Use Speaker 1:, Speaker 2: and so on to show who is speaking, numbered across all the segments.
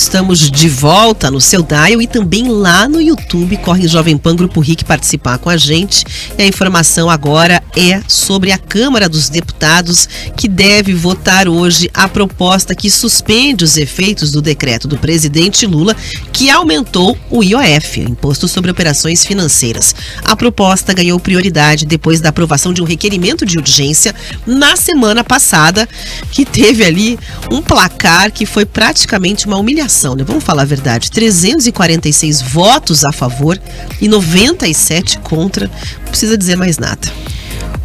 Speaker 1: estamos de volta no seu dial e também lá no YouTube. Corre Jovem Pan Grupo RIC participar com a gente. E a informação agora é sobre a Câmara dos Deputados, que deve votar hoje a proposta que suspende os efeitos do decreto do presidente Lula, que aumentou o IOF, Imposto sobre Operações Financeiras. A proposta ganhou prioridade depois da aprovação de um requerimento de urgência na semana passada, que teve ali um placar que foi praticamente uma humilhação, né? Vamos falar a verdade, 346 votos a favor e 97 contra, não precisa dizer mais nada.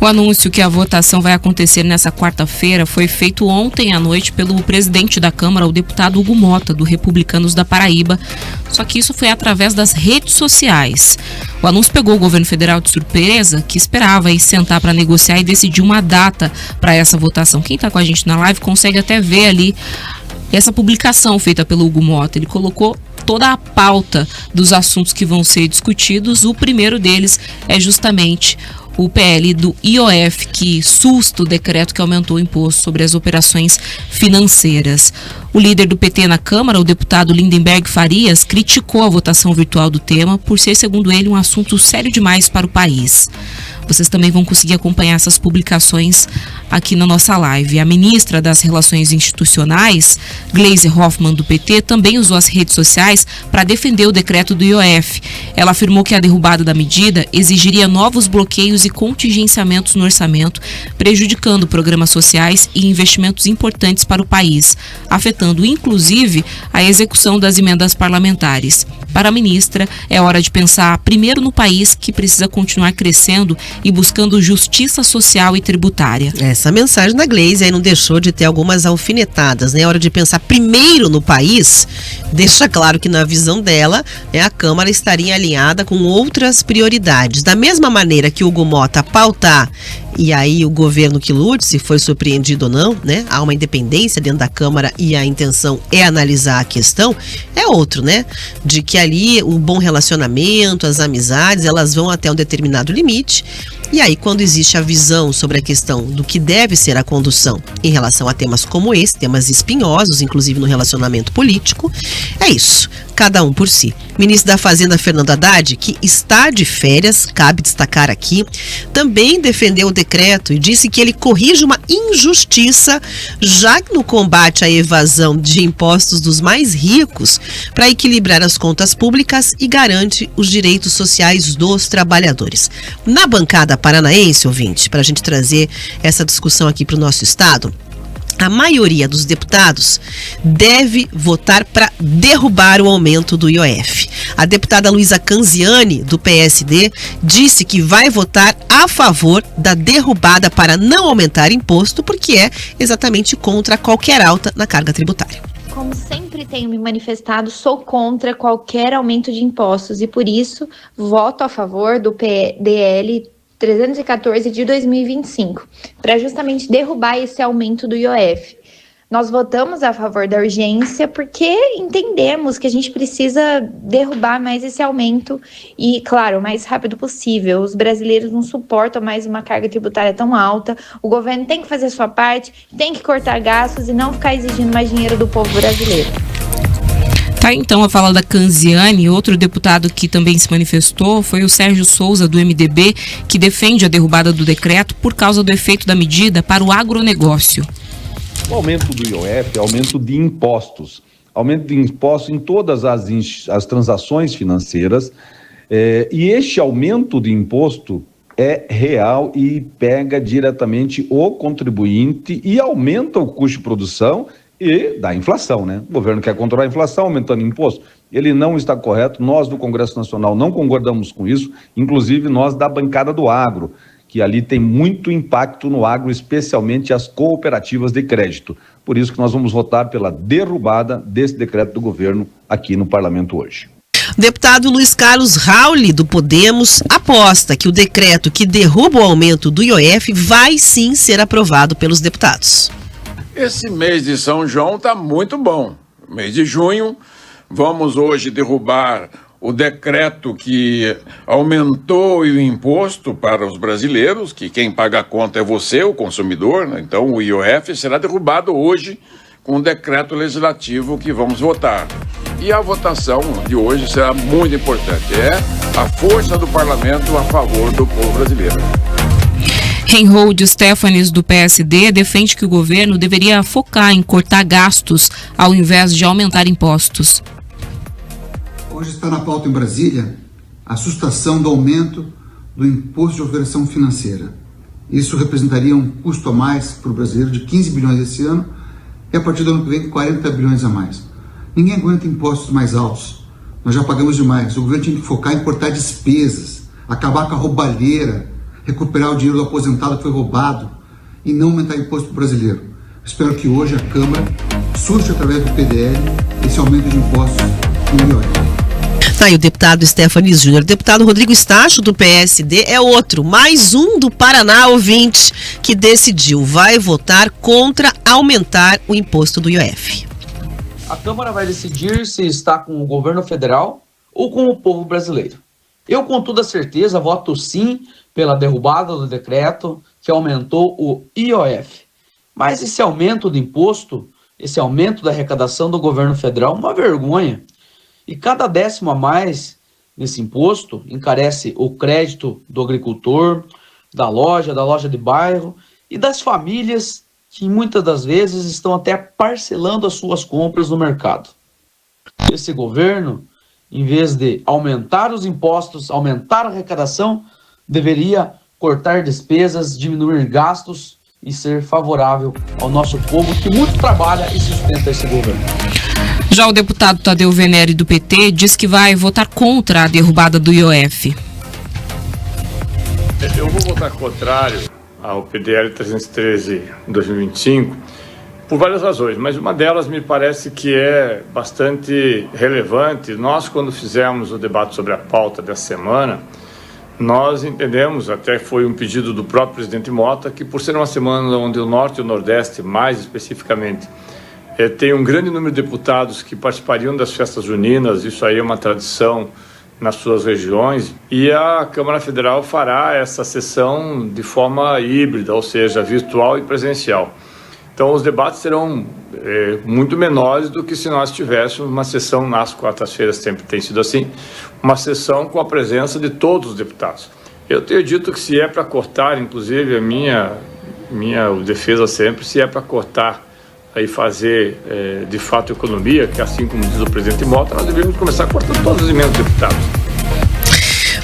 Speaker 2: O anúncio que a votação vai acontecer nessa quarta-feira foi feito ontem à noite pelo presidente da Câmara, o deputado Hugo Mota, do Republicanos da Paraíba. Só que isso foi através das redes sociais. O anúncio pegou o governo federal de surpresa, que esperava aí sentar para negociar e decidir uma data para essa votação. Quem está com a gente na live consegue até ver ali essa publicação feita pelo Hugo Mota. Ele colocou toda a pauta dos assuntos que vão ser discutidos. O primeiro deles é justamente o PL do IOF, que susta o decreto que aumentou o imposto sobre as operações financeiras. O líder do PT na Câmara, o deputado Lindenberg Farias, criticou a votação virtual do tema por ser, segundo ele, um assunto sério demais para o país. Vocês também vão conseguir acompanhar essas publicações aqui na nossa live. A ministra das Relações Institucionais, Gleisi Hoffmann, do PT, também usou as redes sociais para defender o decreto do IOF. Ela afirmou que a derrubada da medida exigiria novos bloqueios e contingenciamentos no orçamento, prejudicando programas sociais e investimentos importantes para o país, afetando inclusive a execução das emendas parlamentares. Para a ministra, é hora de pensar primeiro no país, que precisa continuar crescendo e buscando justiça social e tributária.
Speaker 1: Essa mensagem da Gleisi aí não deixou de ter algumas alfinetadas, né? É hora de pensar primeiro no país. Deixa claro que na visão dela, né, a Câmara estaria alinhada com outras prioridades. Da mesma maneira que o Hugo Mota pautar, e aí o governo que lute, se foi surpreendido ou não, né? Há uma independência dentro da Câmara e a intenção é analisar a questão. É outro, né? De que ali o bom relacionamento, as amizades, elas vão até um determinado limite. E aí, quando existe a visão sobre a questão do que deve ser a condução em relação a temas como esse, temas espinhosos, inclusive no relacionamento político, é isso, cada um por si. Ministro da Fazenda, Fernando Haddad, que está de férias, cabe destacar aqui, também defendeu o decreto e disse que ele corrige uma injustiça já no combate à evasão de impostos dos mais ricos para equilibrar as contas públicas e garante os direitos sociais dos trabalhadores. Na bancada paranaense, ouvinte, para a gente trazer essa discussão aqui para o nosso estado, a maioria dos deputados deve votar para derrubar o aumento do IOF. A deputada Luísa Canziani, do PSD, disse que vai votar a favor da derrubada para não aumentar imposto, porque é exatamente contra qualquer alta na carga tributária.
Speaker 3: Como sempre tenho me manifestado, sou contra qualquer aumento de impostos e, por isso, voto a favor do PDL 314 de 2025, para justamente derrubar esse aumento do IOF. Nós votamos a favor da urgência porque entendemos que a gente precisa derrubar mais esse aumento e, claro, o mais rápido possível. Os brasileiros não suportam mais uma carga tributária tão alta. O governo tem que fazer a sua parte, tem que cortar gastos e não ficar exigindo mais dinheiro do povo brasileiro.
Speaker 2: Tá, então, a fala da Canziani. Outro deputado que também se manifestou foi o Sérgio Souza, do MDB, que defende a derrubada do decreto por causa do efeito da medida para o agronegócio.
Speaker 4: O aumento do IOF é aumento de impostos. Aumento de impostos em todas as transações financeiras. E este aumento de imposto é real e pega diretamente o contribuinte e aumenta o custo de produção e da inflação, né? O governo quer controlar a inflação aumentando imposto. Ele não está correto, nós do Congresso Nacional não concordamos com isso, inclusive nós da bancada do agro, que ali tem muito impacto no agro, especialmente as cooperativas de crédito. Por isso que nós vamos votar pela derrubada desse decreto do governo aqui no parlamento hoje.
Speaker 1: O deputado Luiz Carlos Rauli, do Podemos, aposta que o decreto que derruba o aumento do IOF vai sim ser aprovado pelos deputados.
Speaker 5: Esse mês de São João está muito bom. Mês de junho, vamos hoje derrubar o decreto que aumentou o imposto para os brasileiros, que quem paga a conta é você, o consumidor, né? Então o IOF será derrubado hoje com o decreto legislativo que vamos votar. E a votação de hoje será muito importante. É a força do parlamento a favor do povo brasileiro.
Speaker 2: Reinhold Stefanes, do PSD, defende que o governo deveria focar em cortar gastos ao invés de aumentar impostos.
Speaker 6: Hoje está na pauta em Brasília a sustentação do aumento do imposto de operação financeira. Isso representaria um custo a mais para o brasileiro de 15 bilhões esse ano e a partir do ano que vem 40 bilhões a mais. Ninguém aguenta impostos mais altos. Nós já pagamos demais. O governo tinha que focar em cortar despesas, acabar com a roubalheira, recuperar o dinheiro do aposentado que foi roubado e não aumentar imposto para o brasileiro. Espero que hoje a Câmara surja através do PDL esse aumento de impostos no IOF.
Speaker 1: Tá aí o deputado Stefanes Júnior. O deputado Rodrigo Stacho, do PSD, é outro, mais um do Paraná, ouvinte, que decidiu, vai votar contra aumentar o imposto do IOF.
Speaker 7: A Câmara vai decidir se está com o governo federal ou com o povo brasileiro. Eu, com toda certeza, voto sim pela derrubada do decreto que aumentou o IOF. Mas esse aumento do imposto, esse aumento da arrecadação do governo federal é uma vergonha. E cada décimo a mais nesse imposto encarece o crédito do agricultor, da loja de bairro e das famílias que muitas das vezes estão até parcelando as suas compras no mercado. Esse governo, em vez de aumentar os impostos, aumentar a arrecadação, deveria cortar despesas, diminuir gastos e ser favorável ao nosso povo que muito trabalha e sustenta esse governo.
Speaker 2: Já o deputado Tadeu Venere, do PT, diz que vai votar contra a derrubada do IOF.
Speaker 8: Eu vou votar contrário ao PDL 313/2025 por várias razões, mas uma delas me parece que é bastante relevante. Nós, quando fizemos o debate sobre a pauta dessa semana, nós entendemos, até foi um pedido do próprio presidente Mota, que por ser uma semana onde o Norte e o Nordeste, mais especificamente, tem um grande número de deputados que participariam das festas juninas, isso aí é uma tradição nas suas regiões, e a Câmara Federal fará essa sessão de forma híbrida, ou seja, virtual e presencial. Então os debates serão muito menores do que se nós tivéssemos uma sessão nas quartas-feiras, sempre tem sido assim, uma sessão com a presença de todos os deputados. Eu tenho dito que se é para cortar, inclusive a minha defesa sempre, se é para cortar e fazer de fato economia, que assim como diz o presidente Mota, nós devemos começar cortando todas as emendas dos deputados.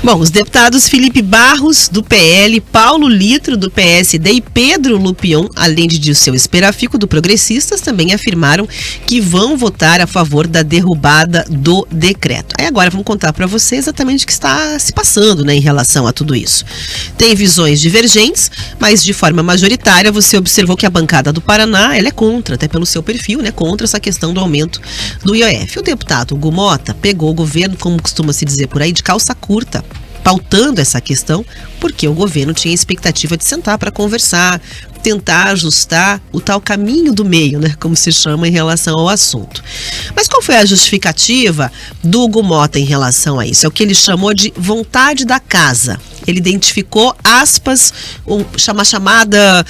Speaker 1: Bom, os deputados Felipe Barros, do PL, Paulo Litro, do PSD e Pedro Lupion, além de Dirceu Esperafico, do Progressistas, também afirmaram que vão votar a favor da derrubada do decreto. Aí agora vamos contar para você exatamente o que está se passando, né, em relação a tudo isso. Tem visões divergentes, mas de forma majoritária você observou que a bancada do Paraná, ela é contra, até pelo seu perfil, né, contra essa questão do aumento do IOF. O deputado Hugo Mota pegou o governo, como costuma se dizer por aí, de calça curta, pautando essa questão, porque o governo tinha expectativa de sentar para conversar, tentar ajustar o tal caminho do meio, né, como se chama, em relação ao assunto. Mas qual foi a justificativa do Hugo Mota em relação a isso? É o que ele chamou de vontade da casa. Ele identificou, aspas, chamada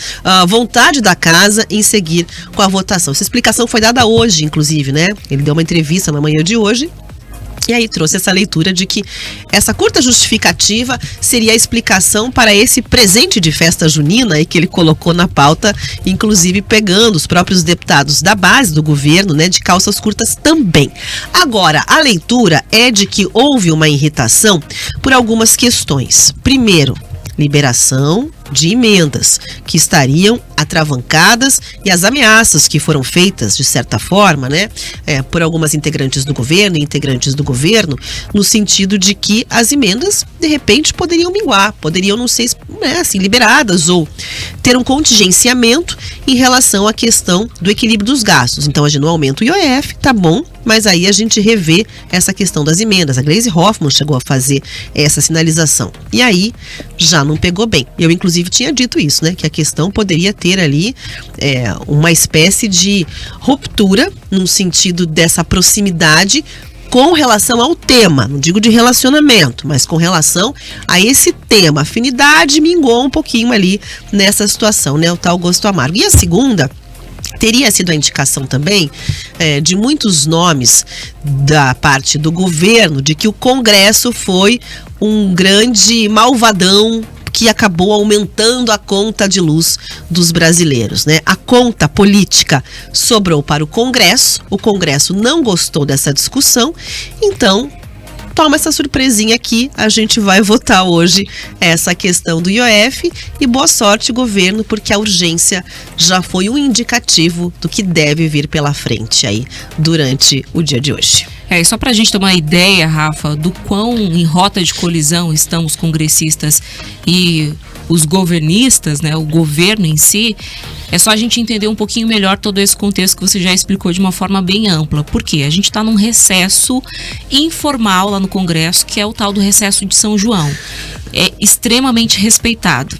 Speaker 1: vontade da casa em seguir com a votação. Essa explicação foi dada hoje, inclusive, né? Ele deu uma entrevista na manhã de hoje, e aí trouxe essa leitura de que essa curta justificativa seria a explicação para esse presente de festa junina e que ele colocou na pauta, inclusive pegando os próprios deputados da base do governo, né, de calças curtas também. Agora, a leitura é de que houve uma irritação por algumas questões. Primeiro, liberação de emendas que estariam atravancadas e as ameaças que foram feitas, de certa forma, né, por algumas integrantes do governo e integrantes do governo, no sentido de que as emendas, de repente, poderiam minguar, poderiam não ser, né, assim, liberadas ou ter um contingenciamento em relação à questão do equilíbrio dos gastos. Então, a gente não aumenta o IOF, tá bom, mas aí a gente revê essa questão das emendas. A Gleisi Hoffmann chegou a fazer essa sinalização. E aí, já não pegou bem. Eu, inclusive, tinha dito isso, né? Que a questão poderia ter ali uma espécie de ruptura, no sentido dessa proximidade com relação ao tema, não digo de relacionamento, mas com relação a esse tema. A afinidade mingou um pouquinho ali nessa situação, né? O tal gosto amargo. E a segunda teria sido a indicação também de muitos nomes da parte do governo de que o Congresso foi um grande malvadão que acabou aumentando a conta de luz dos brasileiros, né? A conta política sobrou para o Congresso não gostou dessa discussão, então toma essa surpresinha aqui, a gente vai votar hoje essa questão do IOF e boa sorte, governo, porque a urgência já foi um indicativo do que deve vir pela frente aí durante o dia de hoje.
Speaker 2: E só para a gente ter uma ideia, Rafa, do quão em rota de colisão estão os congressistas e os governistas, né, o governo em si, é só a gente entender um pouquinho melhor todo esse contexto que você já explicou de uma forma bem ampla. Por quê? A gente está num recesso informal lá no Congresso, que é o tal do recesso de São João. É extremamente respeitado,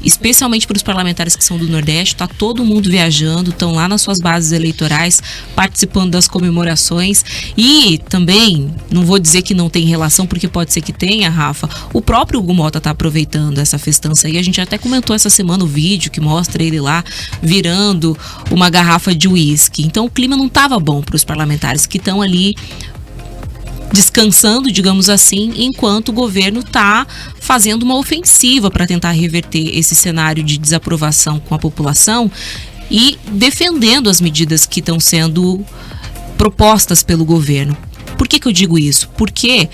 Speaker 2: especialmente para os parlamentares que são do Nordeste. Está todo mundo viajando, estão lá nas suas bases eleitorais, participando das comemorações. E também, não vou dizer que não tem relação, porque pode ser que tenha, Rafa, o próprio Hugo Mota está aproveitando essa festança aí. A gente até comentou essa semana o vídeo que mostra ele lá virando uma garrafa de uísque. Então o clima não estava bom para os parlamentares que estão ali descansando, digamos assim, enquanto o governo está fazendo uma ofensiva para tentar reverter esse cenário de desaprovação com a população e defendendo as medidas que estão sendo propostas pelo governo. Por que eu digo isso? Porque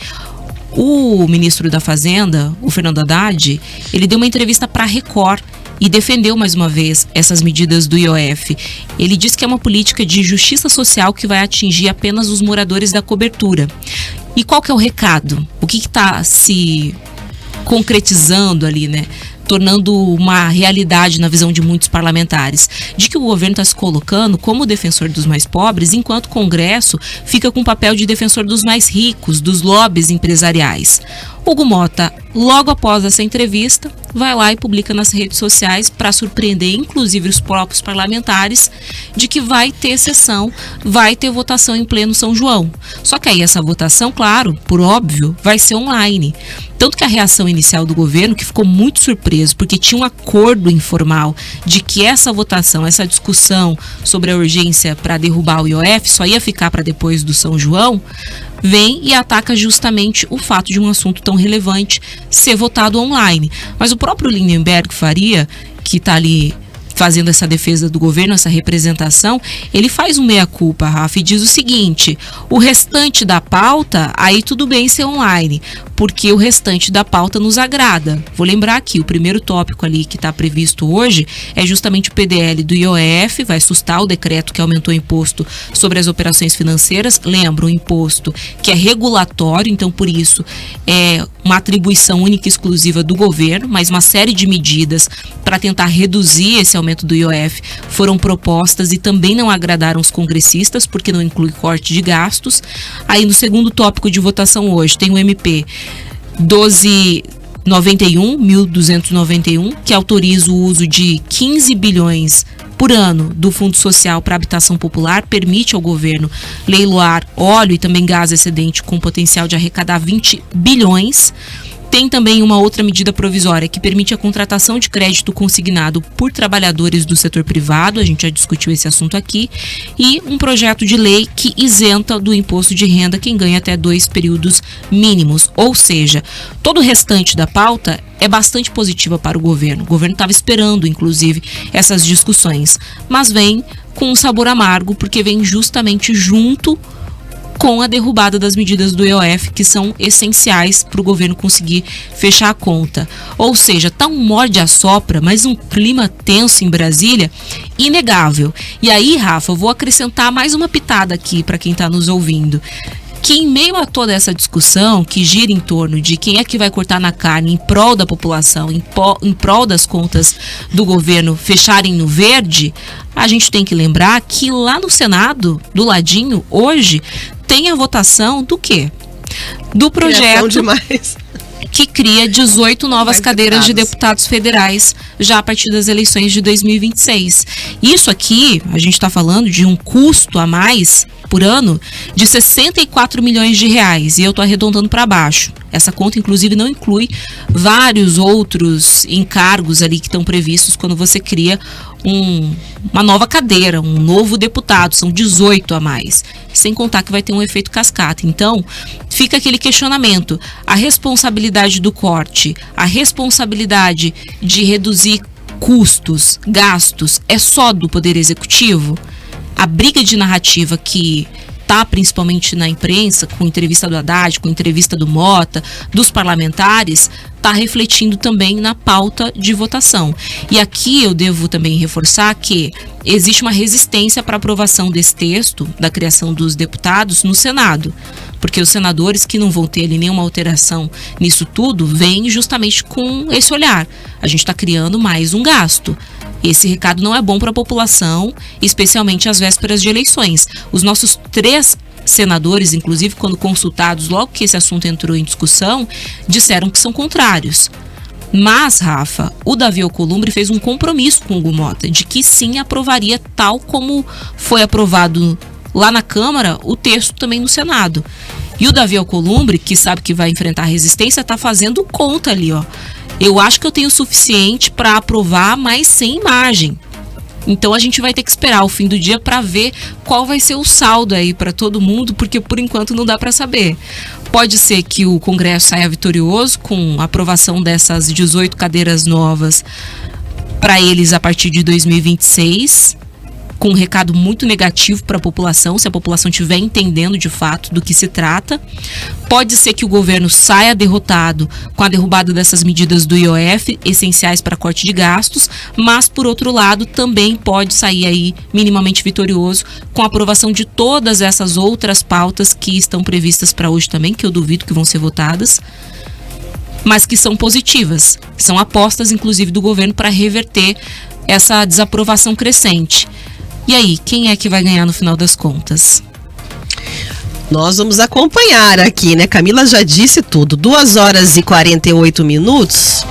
Speaker 2: o ministro da Fazenda, o Fernando Haddad, ele deu uma entrevista para a Record e defendeu mais uma vez essas medidas do IOF. Ele diz que é uma política de justiça social que vai atingir apenas os moradores da cobertura. E qual que é o recado? O que está se concretizando ali, né? Tornando uma realidade na visão de muitos parlamentares, de que o governo está se colocando como defensor dos mais pobres, enquanto o Congresso fica com o papel de defensor dos mais ricos, dos lobbies empresariais. Hugo Mota, logo após essa entrevista, vai lá e publica nas redes sociais para surpreender inclusive os próprios parlamentares de que vai ter sessão, vai ter votação em pleno São João. Só que aí essa votação, claro, por óbvio, vai ser online. Tanto que a reação inicial do governo, que ficou muito surpreso, porque tinha um acordo informal de que essa votação, essa discussão sobre a urgência para derrubar o IOF só ia ficar para depois do São João, vem e ataca justamente o fato de um assunto tão relevante ser votado online. Mas o próprio Lindenberg Faria, que está ali fazendo essa defesa do governo, essa representação, ele faz um meia-culpa, Rafa, e diz o seguinte: o restante da pauta, aí tudo bem ser online, porque o restante da pauta nos agrada. Vou lembrar aqui, o primeiro tópico ali que está previsto hoje é justamente o PDL do IOF, vai sustar o decreto que aumentou o imposto sobre as operações financeiras. Lembra, um imposto que é regulatório, então por isso é uma atribuição única e exclusiva do governo, mas uma série de medidas para tentar reduzir esse aumento do IOF foram propostas e também não agradaram os congressistas, porque não inclui corte de gastos. Aí no segundo tópico de votação hoje tem o MP 1291, que autoriza o uso de 15 bilhões por ano do Fundo Social para Habitação Popular, permite ao governo leiloar óleo e também gás excedente com potencial de arrecadar 20 bilhões. Tem também uma outra medida provisória que permite a contratação de crédito consignado por trabalhadores do setor privado, a gente já discutiu esse assunto aqui, e um projeto de lei que isenta do imposto de renda quem ganha até 2 períodos mínimos. Ou seja, todo o restante da pauta é bastante positiva para o governo. O governo estava esperando, inclusive, essas discussões, mas vem com um sabor amargo, porque vem justamente junto com a derrubada das medidas do IOF, que são essenciais para o governo conseguir fechar a conta. Ou seja, tá um morde-a-sopra, mas um clima tenso em Brasília inegável. E aí, Rafa, eu vou acrescentar mais uma pitada aqui para quem está nos ouvindo, que em meio a toda essa discussão que gira em torno de quem é que vai cortar na carne em prol da população, em prol das contas do governo fecharem no verde, a gente tem que lembrar que lá no Senado, do ladinho, hoje, tem a votação do quê? Do projeto que cria 18 novas cadeiras de deputados federais já a partir das eleições de 2026. Isso aqui, a gente está falando de um custo a mais por ano de 64 milhões de reais, e eu estou arredondando para baixo. Essa conta, inclusive, não inclui vários outros encargos ali que estão previstos quando você cria uma nova cadeira, um novo deputado, são 18 a mais, sem contar que vai ter um efeito cascata. Então, fica aquele questionamento, a responsabilidade do corte, a responsabilidade de reduzir custos, gastos, é só do Poder Executivo? A briga de narrativa que está principalmente na imprensa, com entrevista do Haddad, com entrevista do Mota, dos parlamentares, está refletindo também na pauta de votação. E aqui eu devo também reforçar que existe uma resistência para a aprovação desse texto, da criação dos deputados, no Senado. Porque os senadores que não vão ter ali nenhuma alteração nisso tudo, vêm justamente com esse olhar. A gente está criando mais um gasto. Esse recado não é bom para a população, especialmente às vésperas de eleições. Os nossos 3 senadores, inclusive quando consultados, logo que esse assunto entrou em discussão, disseram que são contrários. Mas, Rafa, o Davi Alcolumbre fez um compromisso com o Hugo Mota de que sim aprovaria, tal como foi aprovado lá na Câmara, o texto também no Senado. E o Davi Alcolumbre, que sabe que vai enfrentar resistência, está fazendo conta ali, ó. Eu acho que eu tenho o suficiente para aprovar, mas sem margem. Então a gente vai ter que esperar o fim do dia para ver qual vai ser o saldo aí para todo mundo, porque por enquanto não dá para saber. Pode ser que o Congresso saia vitorioso com a aprovação dessas 18 cadeiras novas para eles a partir de 2026, com um recado muito negativo para a população, se a população estiver entendendo de fato do que se trata. Pode ser que o governo saia derrotado com a derrubada dessas medidas do IOF, essenciais para corte de gastos, mas, por outro lado, também pode sair aí minimamente vitorioso com a aprovação de todas essas outras pautas que estão previstas para hoje também, que eu duvido que vão ser votadas, mas que são positivas. São apostas, inclusive, do governo para reverter essa desaprovação crescente. E aí, quem é que vai ganhar no final das contas?
Speaker 1: Nós vamos acompanhar aqui, né? Camila já disse tudo. 2 horas e 48 minutos.